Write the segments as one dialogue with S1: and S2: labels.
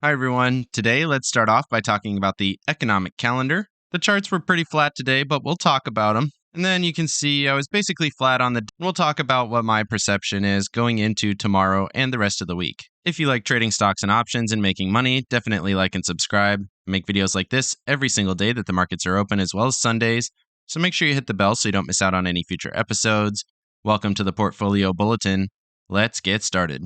S1: Hi everyone. Today, let's start off by talking about the economic calendar. The charts were pretty flat today, but we'll talk about them. And then you can see I was basically flat on the... We'll talk about what my perception is going into tomorrow and the rest of the week. If you like trading stocks and options and making money, definitely like and subscribe. I make videos like this every single day that the markets are open, as well as Sundays. So make sure you hit the bell so you don't miss out on any future episodes. Welcome to the Portfolio Bulletin. Let's get started.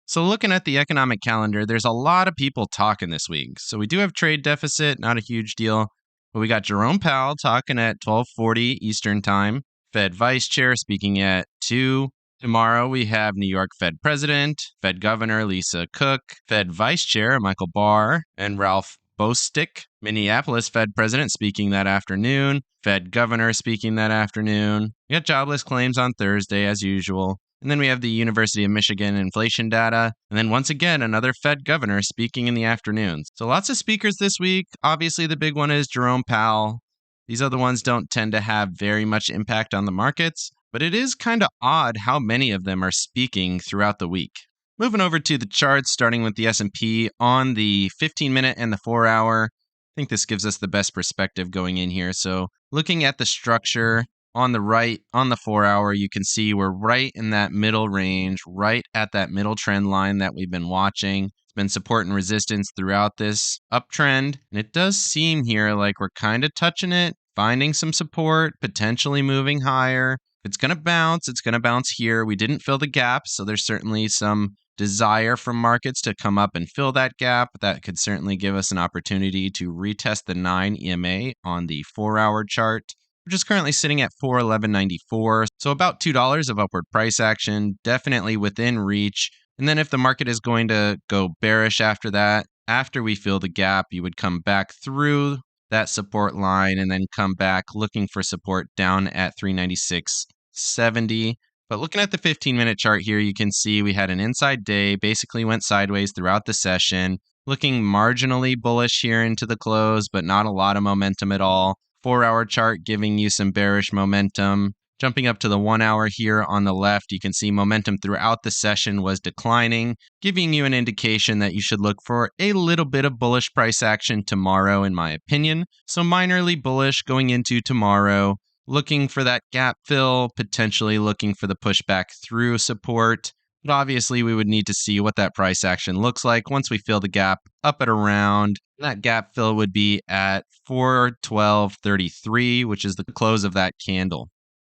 S1: So looking at the economic calendar, there's a lot of people talking this week. So we do have trade deficit, not a huge deal. But we got Jerome Powell talking at 12:40 Eastern Time. Fed Vice Chair speaking at 2. Tomorrow we have New York Fed President, Fed Governor Lisa Cook, Fed Vice Chair Michael Barr, and Ralph Bostic. Minneapolis Fed President speaking that afternoon. Fed Governor speaking that afternoon. We got jobless claims on Thursday as usual. And then we have the University of Michigan inflation data. And then once again, another Fed governor speaking in the afternoons. So lots of speakers this week. Obviously, the big one is Jerome Powell. These other ones don't tend to have very much impact on the markets, but it is kind of odd how many of them are speaking throughout the week. Moving over to the charts, starting with the S&P on the 15-minute and the 4-hour. I think this gives us the best perspective going in here. So looking at the structure, on the right, on the 4-hour, you can see we're right in that middle range, right at that middle trend line that we've been watching. It's been support and resistance throughout this uptrend. And it does seem here like we're kind of touching it, finding some support, potentially moving higher. If it's going to bounce here. We didn't fill the gap, so there's certainly some desire from markets to come up and fill that gap. That could certainly give us an opportunity to retest the 9 EMA on the 4-hour chart, which is currently sitting at $411.94. So about $2 of upward price action, definitely within reach. And then if the market is going to go bearish after that, after we fill the gap, you would come back through that support line and then come back looking for support down at 396.70. But looking at the 15-minute chart here, you can see we had an inside day, basically went sideways throughout the session, looking marginally bullish here into the close, but not a lot of momentum at all. 4-hour chart giving you some bearish momentum. Jumping up to the 1-hour here on the left, you can see momentum throughout the session was declining, giving you an indication that you should look for a little bit of bullish price action tomorrow, in my opinion. So minorly bullish going into tomorrow, looking for that gap fill, potentially looking for the pushback through support. But obviously, we would need to see what that price action looks like once we fill the gap up at around. That gap fill would be at 412.33, which is the close of that candle.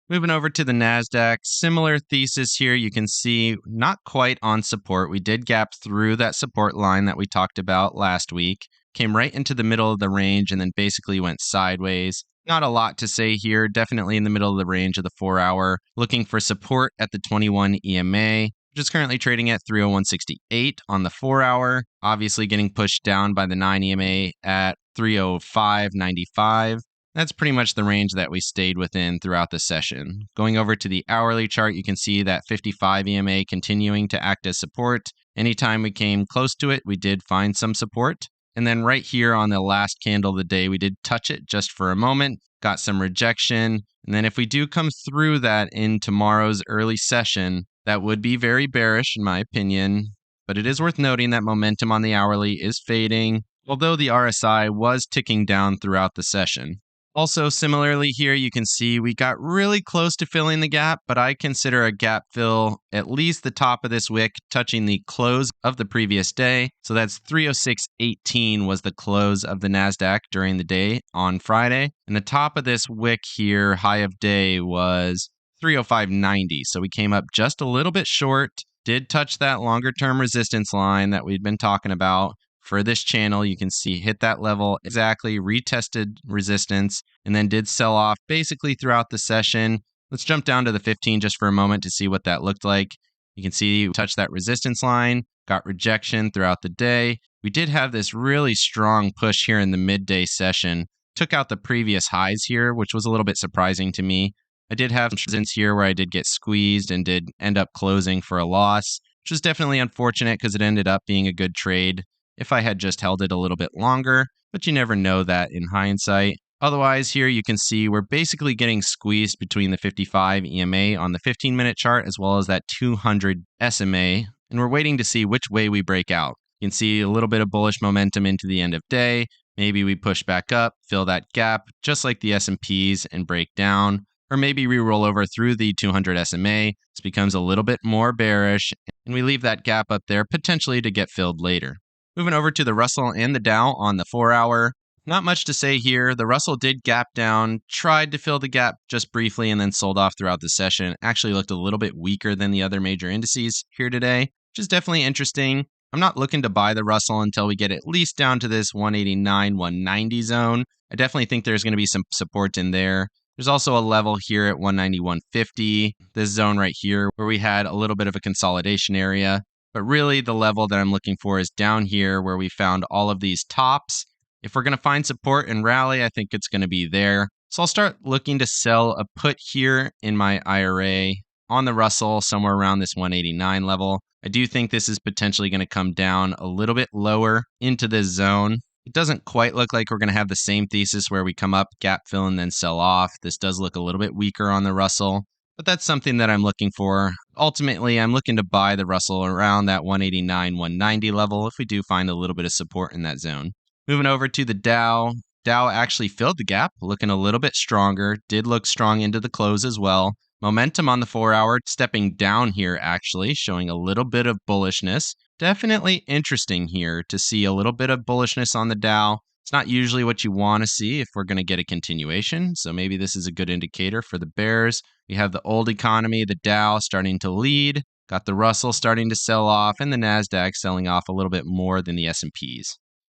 S1: Moving over to the NASDAQ, similar thesis here. You can see not quite on support. We did gap through that support line that we talked about last week, came right into the middle of the range and then basically went sideways. Not a lot to say here, definitely in the middle of the range of the 4-hour, looking for support at the 21 EMA. Which is currently trading at 301.68 on the 4-hour, obviously getting pushed down by the 9 EMA at 305.95. That's pretty much the range that we stayed within throughout the session. Going over to the hourly chart, you can see that 55 EMA continuing to act as support. Anytime we came close to it, we did find some support. And then right here on the last candle of the day, we did touch it just for a moment, got some rejection. And then if we do come through that in tomorrow's early session, that would be very bearish in my opinion, but it is worth noting that momentum on the hourly is fading, although the RSI was ticking down throughout the session. Also, similarly here, you can see we got really close to filling the gap, but I consider a gap fill at least the top of this wick touching the close of the previous day. So that's 306.18 was the close of the NASDAQ during the day on Friday. And the top of this wick here, high of day, was 305.90. So we came up just a little bit short, did touch that longer term resistance line that we'd been talking about. For this channel, you can see hit that level exactly, retested resistance, and then did sell off basically throughout the session. Let's jump down to the 15 just for a moment to see what that looked like. You can see touch that resistance line, got rejection throughout the day. We did have this really strong push here in the midday session. Took out the previous highs here, which was a little bit surprising to me. I did have some instances here where I did get squeezed and did end up closing for a loss, which was definitely unfortunate because it ended up being a good trade if I had just held it a little bit longer, but you never know that in hindsight. Otherwise, here you can see we're basically getting squeezed between the 55 EMA on the 15-minute chart as well as that 200 SMA, and we're waiting to see which way we break out. You can see a little bit of bullish momentum into the end of day. Maybe we push back up, fill that gap, just like the S&Ps, and break down. Or maybe we roll over through the 200 SMA. This becomes a little bit more bearish, and we leave that gap up there potentially to get filled later. Moving over to the Russell and the Dow on the 4-hour. Not much to say here. The Russell did gap down, tried to fill the gap just briefly, and then sold off throughout the session. Actually looked a little bit weaker than the other major indices here today, which is definitely interesting. I'm not looking to buy the Russell until we get at least down to this 189, 190 zone. I definitely think there's going to be some support in there. There's also a level here at 190, 150, this zone right here where we had a little bit of a consolidation area. But really the level that I'm looking for is down here where we found all of these tops. If we're going to find support and rally, I think it's going to be there. So I'll start looking to sell a put here in my IRA on the Russell somewhere around this 189 level. I do think this is potentially going to come down a little bit lower into this zone. It doesn't quite look like we're going to have the same thesis where we come up, gap fill, and then sell off. This does look a little bit weaker on the Russell, but that's something that I'm looking for. Ultimately, I'm looking to buy the Russell around that 189, 190 level if we do find a little bit of support in that zone. Moving over to the Dow. Dow actually filled the gap, looking a little bit stronger. Did look strong into the close as well. Momentum on the 4-hour stepping down here actually, showing a little bit of bullishness. Definitely interesting here to see a little bit of bullishness on the Dow. It's not usually what you want to see if we're going to get a continuation, so maybe this is a good indicator for the bears. We have the old economy, the Dow starting to lead, got the Russell starting to sell off, and the Nasdaq selling off a little bit more than the S&Ps.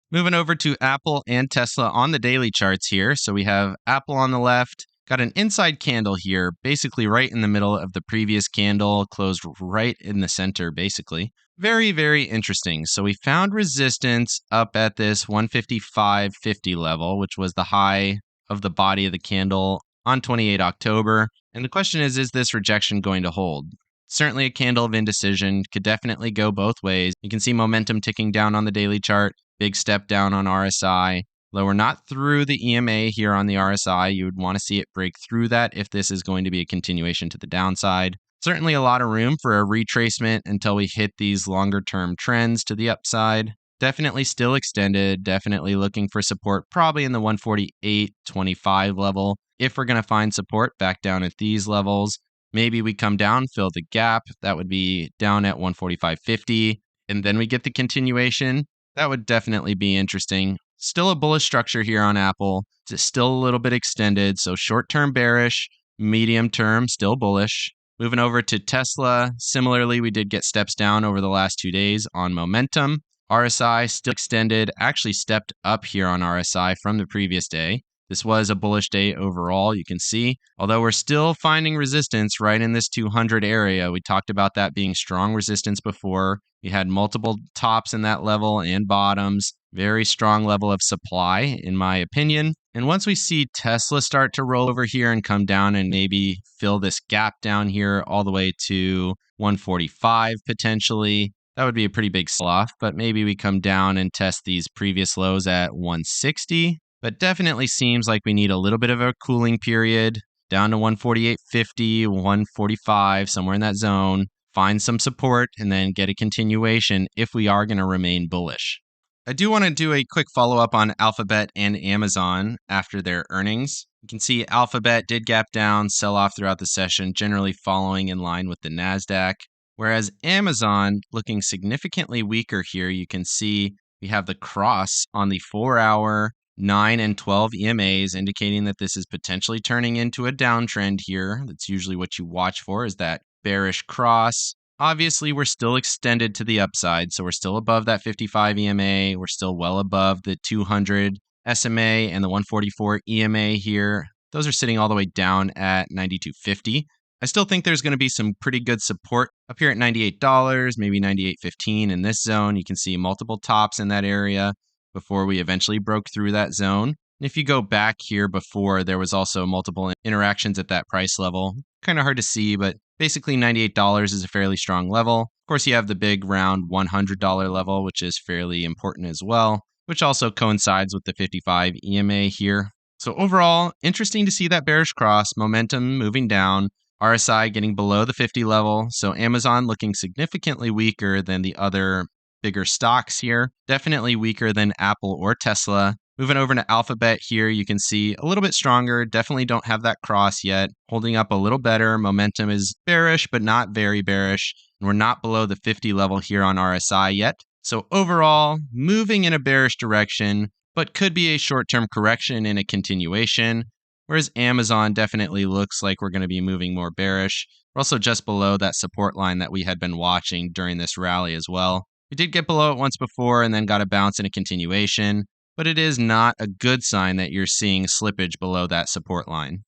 S1: Moving over to Apple and Tesla on the daily charts here. So we have Apple on the left, got an inside candle here, basically right in the middle of the previous candle, closed right in the center, basically. Very, very interesting. So we found resistance up at this 155.50 level, which was the high of the body of the candle on 28 October. And the question is this rejection going to hold? Certainly a candle of indecision, could definitely go both ways. You can see momentum ticking down on the daily chart. Big step down on RSI. Though we're not through the EMA here on the RSI, you would want to see it break through that if this is going to be a continuation to the downside. Certainly a lot of room for a retracement until we hit these longer term trends to the upside. Definitely still extended, definitely looking for support probably in the 148.25 level. If we're going to find support back down at these levels, maybe we come down, fill the gap. That would be down at 145.50, and then we get the continuation. That would definitely be interesting. Still a bullish structure here on Apple. It's still a little bit extended, so short-term bearish, medium-term still bullish. Moving over to Tesla, similarly, we did get steps down over the last 2 days on momentum. RSI still extended, actually stepped up here on RSI from the previous day. This was a bullish day overall, you can see. Although we're still finding resistance right in this 200 area. We talked about that being strong resistance before. We had multiple tops in that level and bottoms. Very strong level of supply, in my opinion. And once we see Tesla start to roll over here and come down and maybe fill this gap down here all the way to 145 potentially, that would be a pretty big sell-off. But maybe we come down and test these previous lows at 160. But definitely seems like we need a little bit of a cooling period, down to 148.50, 145, somewhere in that zone. Find some support and then get a continuation if we are going to remain bullish. I do want to do a quick follow-up on Alphabet and Amazon after their earnings. You can see Alphabet did gap down, sell off throughout the session, generally following in line with the Nasdaq. Whereas Amazon looking significantly weaker here, you can see we have the cross on the 4-hour 9 and 12 EMAs, indicating that this is potentially turning into a downtrend here. That's usually what you watch for, is that bearish cross. Obviously, we're still extended to the upside, so we're still above that 55 EMA. We're still well above the 200 SMA and the 144 EMA here. Those are sitting all the way down at 92.50. I still think there's going to be some pretty good support up here at $98, maybe $98.15 in this zone. You can see multiple tops in that area before we eventually broke through that zone. And if you go back here before, there was also multiple interactions at that price level. Kind of hard to see, but basically $98 is a fairly strong level. Of course, you have the big round $100 level, which is fairly important as well, which also coincides with the 55 EMA here. So overall, interesting to see that bearish cross, momentum moving down, RSI getting below the 50 level. So Amazon looking significantly weaker than the other bigger stocks here. Definitely weaker than Apple or Tesla. Moving over to Alphabet here, you can see a little bit stronger. Definitely don't have that cross yet. Holding up a little better. Momentum is bearish, but not very bearish. And we're not below the 50 level here on RSI yet. So overall, moving in a bearish direction, but could be a short-term correction in a continuation. Whereas Amazon definitely looks like we're going to be moving more bearish. We're also just below that support line that we had been watching during this rally as well. We did get below it once before and then got a bounce in a continuation, but it is not a good sign that you're seeing slippage below that support line.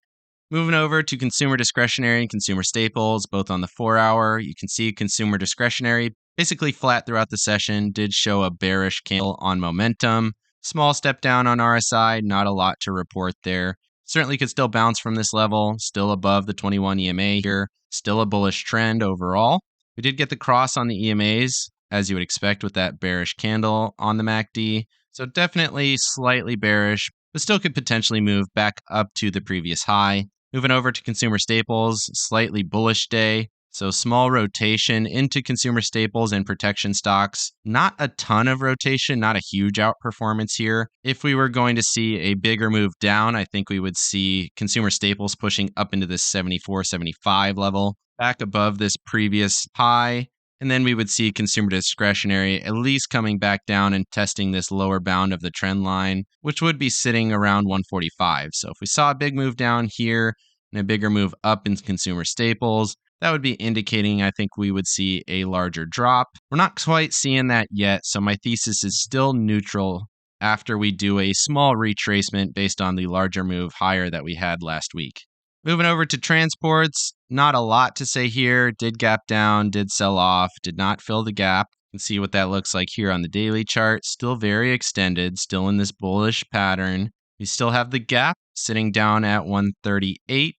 S1: Moving over to consumer discretionary and consumer staples, both on the 4-hour, you can see consumer discretionary basically flat throughout the session, did show a bearish candle on momentum. Small step down on RSI, not a lot to report there. Certainly could still bounce from this level, still above the 21 EMA here, still a bullish trend overall. We did get the cross on the EMAs, as you would expect with that bearish candle on the MACD. So definitely slightly bearish, but still could potentially move back up to the previous high. Moving over to consumer staples, slightly bullish day. So small rotation into consumer staples and protection stocks. Not a ton of rotation, not a huge outperformance here. If we were going to see a bigger move down, I think we would see consumer staples pushing up into this 74, 75 level, back above this previous high. And then we would see consumer discretionary at least coming back down and testing this lower bound of the trend line, which would be sitting around 145. So if we saw a big move down here and a bigger move up in consumer staples, that would be indicating I think we would see a larger drop. We're not quite seeing that yet, so my thesis is still neutral after we do a small retracement based on the larger move higher that we had last week. Moving over to transports, not a lot to say here. Did gap down, did sell off, did not fill the gap. You can see what that looks like here on the daily chart. Still very extended, still in this bullish pattern. We still have the gap sitting down at 138.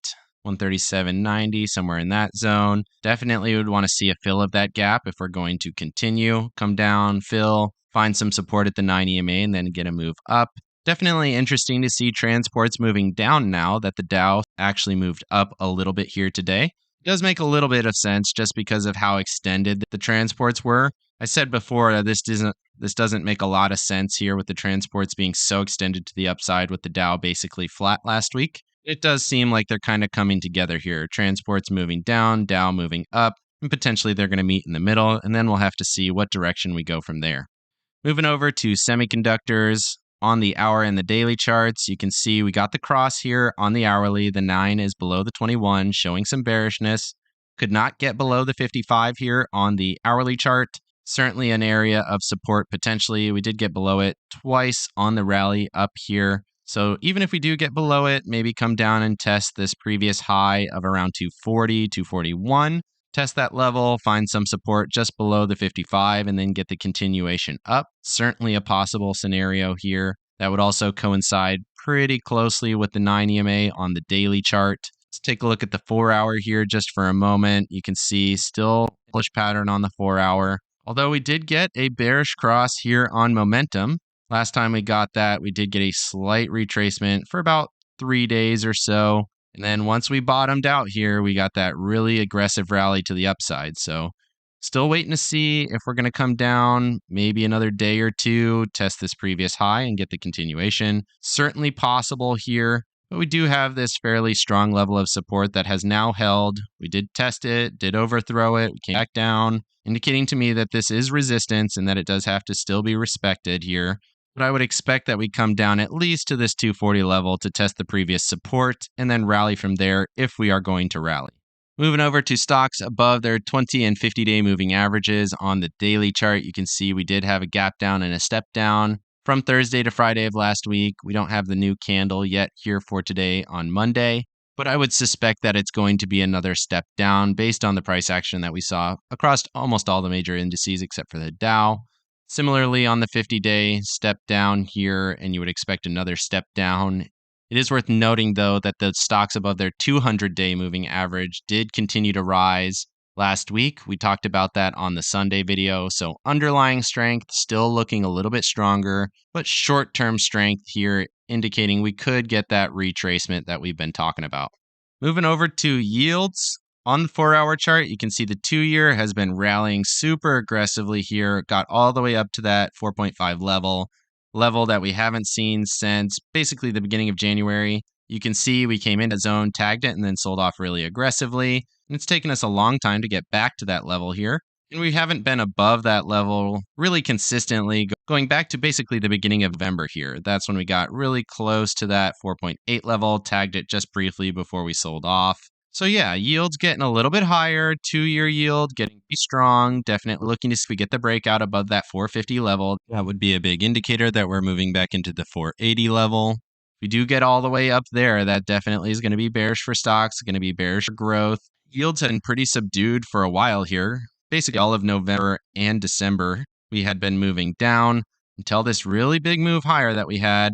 S1: 137.90, somewhere in that zone. Definitely would want to see a fill of that gap if we're going to continue. Come down, fill, find some support at the 9 EMA, and then get a move up. Definitely interesting to see transports moving down now that the Dow actually moved up a little bit here today. It does make a little bit of sense just because of how extended the transports were. I said before that this doesn't make a lot of sense here with the transports being so extended to the upside with the Dow basically flat last week. It does seem like they're kind of coming together here. Transports moving down, Dow moving up, and potentially they're going to meet in the middle, and then we'll have to see what direction we go from there. Moving over to semiconductors, on the hour and the daily charts, you can see we got the cross here on the hourly. The 9 is below the 21, showing some bearishness. Could not get below the 55 here on the hourly chart. Certainly an area of support potentially. We did get below it twice on the rally up here. So even if we do get below it, maybe come down and test this previous high of around 240, 241. Test that level, find some support just below the 55, and then get the continuation up. Certainly a possible scenario here. That would also coincide pretty closely with the 9 EMA on the daily chart. Let's take a look at the 4-hour here just for a moment. You can see still bullish pattern on the 4-hour. Although we did get a bearish cross here on momentum. Last time we got that, we did get a slight retracement for about 3 days or so. And then once we bottomed out here, we got that really aggressive rally to the upside. So still waiting to see if we're going to come down maybe another day or two, test this previous high and get the continuation. Certainly possible here, but we do have this fairly strong level of support that has now held. We did test it, did overthrow it, we came back down, indicating to me that this is resistance and that it does have to still be respected here. But I would expect that we come down at least to this 240 level to test the previous support and then rally from there if we are going to rally. Moving over to stocks above their 20 and 50-day moving averages on the daily chart, you can see we did have a gap down and a step down from Thursday to Friday of last week. We don't have the new candle yet here for today on Monday, but I would suspect that it's going to be another step down based on the price action that we saw across almost all the major indices except for the Dow. Similarly, on the 50-day, step down here, and you would expect another step down. It is worth noting, though, that the stocks above their 200-day moving average did continue to rise last week. We talked about that on the Sunday video, so underlying strength still looking a little bit stronger, but short-term strength here indicating we could get that retracement that we've been talking about. Moving over to yields. On the 4-hour chart, you can see the 2-year has been rallying super aggressively here. Got all the way up to that 4.5 level that we haven't seen since basically the beginning of January. You can see we came into zone, tagged it, and then sold off really aggressively. And it's taken us a long time to get back to that level here. And we haven't been above that level really consistently going back to basically the beginning of November here. That's when we got really close to that 4.8 level, tagged it just briefly before we sold off. So yeah, yield's getting a little bit higher, 2-year yield getting pretty strong, definitely looking to see if we get the breakout above that 450 level. That would be a big indicator that we're moving back into the 480 level. If we do get all the way up there, that definitely is going to be bearish for stocks, going to be bearish for growth. Yields had been pretty subdued for a while here. Basically all of November and December, we had been moving down until this really big move higher that we had.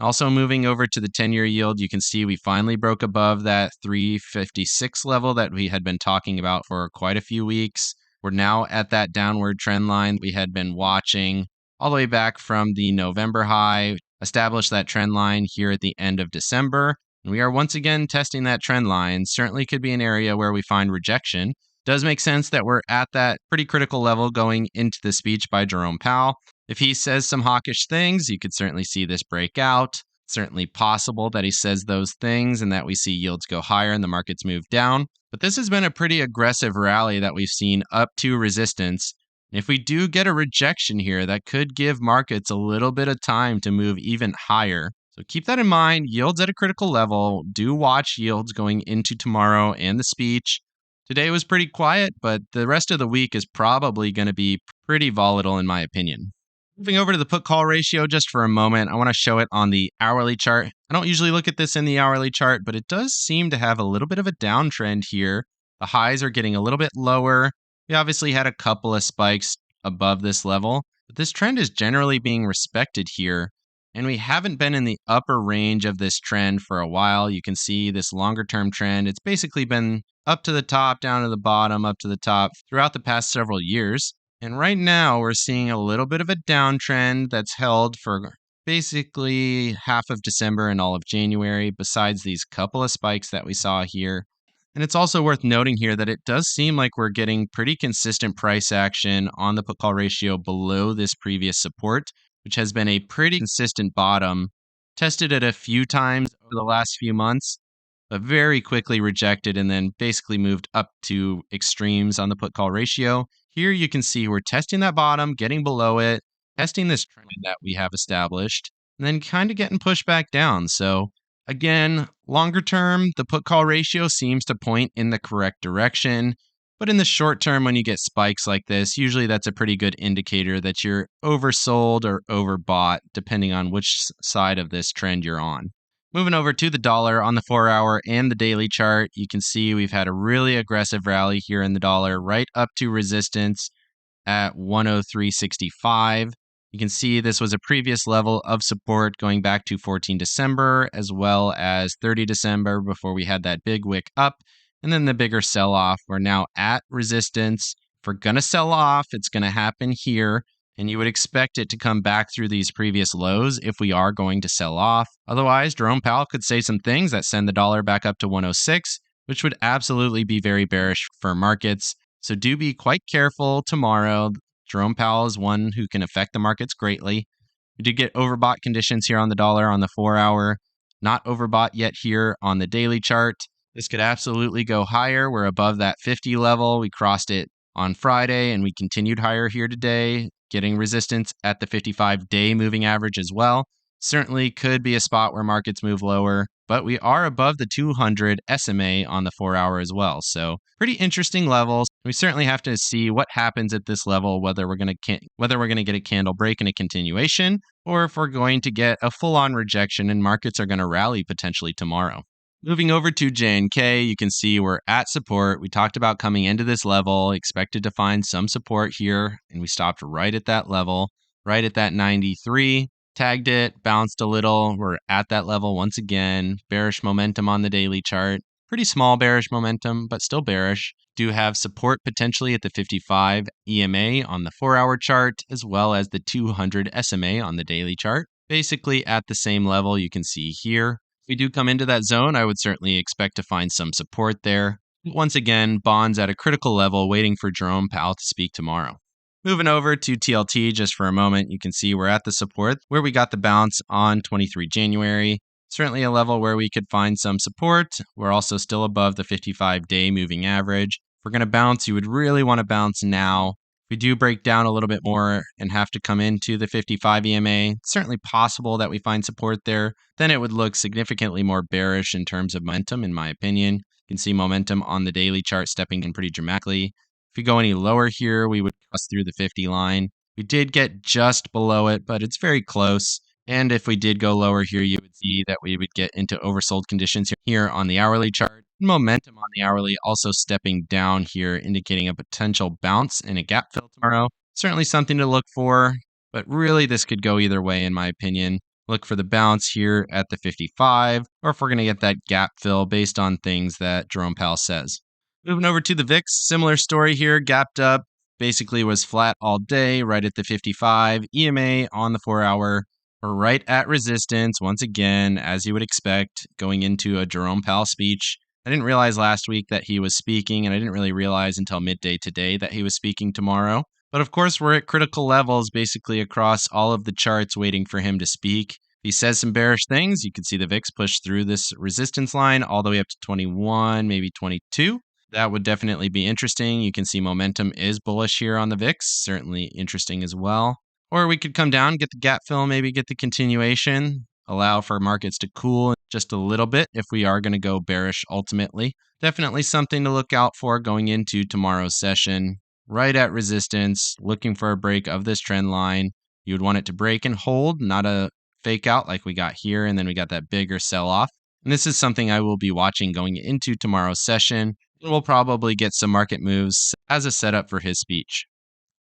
S1: Also moving over to the 10-year yield, you can see we finally broke above that 356 level that we had been talking about for quite a few weeks. We're now at that downward trend line we had been watching all the way back from the November high, established that trend line here at the end of December. And we are once again testing that trend line. Certainly could be an area where we find rejection. Does make sense that we're at that pretty critical level going into the speech by Jerome Powell. If he says some hawkish things, you could certainly see this break out. Certainly possible that he says those things and that we see yields go higher and the markets move down. But this has been a pretty aggressive rally that we've seen up to resistance. And if we do get a rejection here, that could give markets a little bit of time to move even higher. So keep that in mind. Yields at a critical level. Do watch yields going into tomorrow and the speech. Today was pretty quiet, but the rest of the week is probably going to be pretty volatile in my opinion. Moving over to the put-call ratio just for a moment, I want to show it on the hourly chart. I don't usually look at this in the hourly chart, but it does seem to have a little bit of a downtrend here. The highs are getting a little bit lower. We obviously had a couple of spikes above this level, but this trend is generally being respected here. And we haven't been in the upper range of this trend for a while. You can see this longer-term trend. It's basically been up to the top, down to the bottom, up to the top throughout the past several years. And right now, we're seeing a little bit of a downtrend that's held for basically half of December and all of January, besides these couple of spikes that we saw here. And it's also worth noting here that it does seem like we're getting pretty consistent price action on the put-call ratio below this previous support, which has been a pretty consistent bottom. Tested it a few times over the last few months, but very quickly rejected and then basically moved up to extremes on the put-call ratio. Here you can see we're testing that bottom, getting below it, testing this trend that we have established, and then kind of getting pushed back down. So again, longer term, the put-call ratio seems to point in the correct direction. But in the short term, when you get spikes like this, usually that's a pretty good indicator that you're oversold or overbought, depending on which side of this trend you're on. Moving over to the dollar on the 4-hour and the daily chart, you can see we've had a really aggressive rally here in the dollar right up to resistance at 103.65. You can see this was a previous level of support going back to 14 December as well as 30 December before we had that big wick up and then the bigger sell-off. We're now at resistance. If we're going to sell off, it's going to happen here. And you would expect it to come back through these previous lows if we are going to sell off. Otherwise, Jerome Powell could say some things that send the dollar back up to 106, which would absolutely be very bearish for markets. So do be quite careful tomorrow. Jerome Powell is one who can affect the markets greatly. We did get overbought conditions here on the dollar on the 4-hour. Not overbought yet here on the daily chart. This could absolutely go higher. We're above that 50 level. We crossed it on Friday and we continued higher here today, getting resistance at the 55-day moving average as well. Certainly could be a spot where markets move lower, but we are above the 200 SMA on the 4-hour as well. So pretty interesting levels. We certainly have to see what happens at this level, whether we're going to get a candle break and a continuation, or if we're going to get a full-on rejection and markets are going to rally potentially tomorrow. Moving over to JNK, you can see we're at support. We talked about coming into this level, expected to find some support here, and we stopped right at that level, right at that 93. Tagged it, bounced a little. We're at that level once again. Bearish momentum on the daily chart. Pretty small bearish momentum, but still bearish. Do have support potentially at the 55 EMA on the 4-hour chart, as well as the 200 SMA on the daily chart. Basically at the same level you can see here. If we do come into that zone, I would certainly expect to find some support there. Once again, bonds at a critical level waiting for Jerome Powell to speak tomorrow. Moving over to TLT just for a moment, you can see we're at the support where we got the bounce on 23 January. Certainly a level where we could find some support. We're also still above the 55-day moving average. If we're going to bounce, you would really want to bounce now. If we do break down a little bit more and have to come into the 55 EMA, it's certainly possible that we find support there. Then it would look significantly more bearish in terms of momentum, in my opinion. You can see momentum on the daily chart stepping in pretty dramatically. If we go any lower here, we would cross through the 50 line. We did get just below it, but it's very close. And if we did go lower here, you would see that we would get into oversold conditions here on the hourly chart. Momentum on the hourly also stepping down here, indicating a potential bounce and a gap fill tomorrow. Certainly something to look for, but really this could go either way in my opinion. Look for the bounce here at the 55, or if we're going to get that gap fill based on things that Jerome Powell says. Moving over to the VIX, similar story here, gapped up, basically was flat all day, right at the 55. EMA on the 4-hour, right at resistance, once again, as you would expect, going into a Jerome Powell speech. I didn't realize last week that he was speaking, and I didn't really realize until midday today that he was speaking tomorrow. But of course, we're at critical levels basically across all of the charts waiting for him to speak. He says some bearish things. You can see the VIX push through this resistance line all the way up to 21, maybe 22. That would definitely be interesting. You can see momentum is bullish here on the VIX, certainly interesting as well. Or we could come down, get the gap fill, maybe get the continuation, allow for markets to cool just a little bit if we are going to go bearish ultimately. Definitely something to look out for going into tomorrow's session. Right at resistance, looking for a break of this trend line. You would want it to break and hold, not a fake out like we got here, and then we got that bigger sell off. And this is something I will be watching going into tomorrow's session. We'll probably get some market moves as a setup for his speech.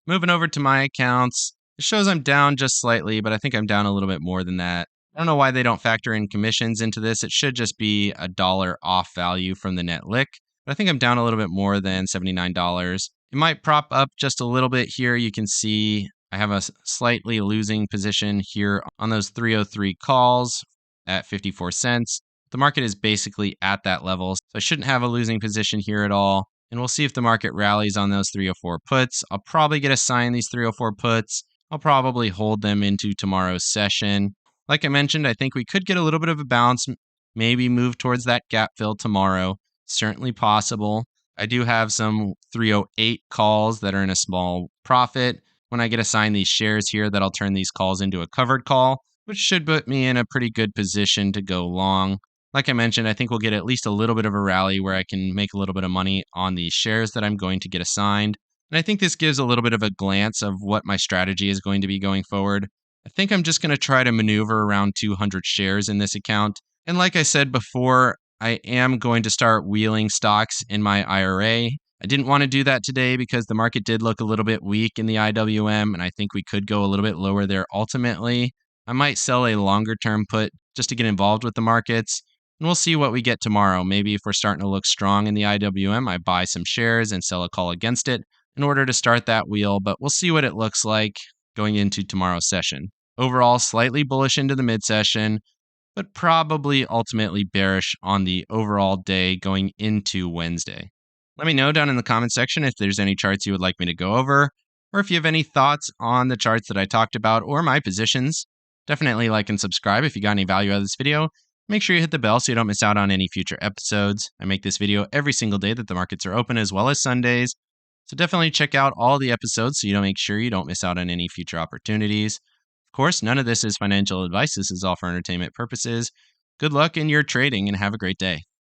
S1: Moving over to my accounts, it shows I'm down just slightly, but I think I'm down a little bit more than that. I don't know why they don't factor in commissions into this. It should just be $1 off value from the net lick, but I think I'm down a little bit more than $79. It might prop up just a little bit here. You can see I have a slightly losing position here on those 303 calls at 54 cents. The market is basically at that level, so I shouldn't have a losing position here at all. And we'll see if the market rallies on those 304 puts. I'll probably get assigned these 304 puts. I'll probably hold them into tomorrow's session. Like I mentioned, I think we could get a little bit of a bounce, maybe move towards that gap fill tomorrow. Certainly possible. I do have some 308 calls that are in a small profit. When I get assigned these shares here, that'll turn these calls into a covered call, which should put me in a pretty good position to go long. Like I mentioned, I think we'll get at least a little bit of a rally where I can make a little bit of money on these shares that I'm going to get assigned. And I think this gives a little bit of a glance of what my strategy is going to be going forward. I think I'm just going to try to maneuver around 200 shares in this account. And like I said before, I am going to start wheeling stocks in my IRA. I didn't want to do that today because the market did look a little bit weak in the IWM, and I think we could go a little bit lower there ultimately. I might sell a longer term put just to get involved with the markets. And we'll see what we get tomorrow. Maybe if we're starting to look strong in the IWM, I buy some shares and sell a call against it in order to start that wheel, but we'll see what it looks like going into tomorrow's session. Overall, slightly bullish into the mid-session, but probably ultimately bearish on the overall day going into Wednesday. Let me know down in the comment section if there's any charts you would like me to go over, or if you have any thoughts on the charts that I talked about or my positions. Definitely like and subscribe if you got any value out of this video. Make sure you hit the bell so you don't miss out on any future episodes. I make this video every single day that the markets are open as well as Sundays. So definitely check out all the episodes so you don't make sure you don't miss out on any future opportunities. Of course, none of this is financial advice. This is all for entertainment purposes. Good luck in your trading and have a great day.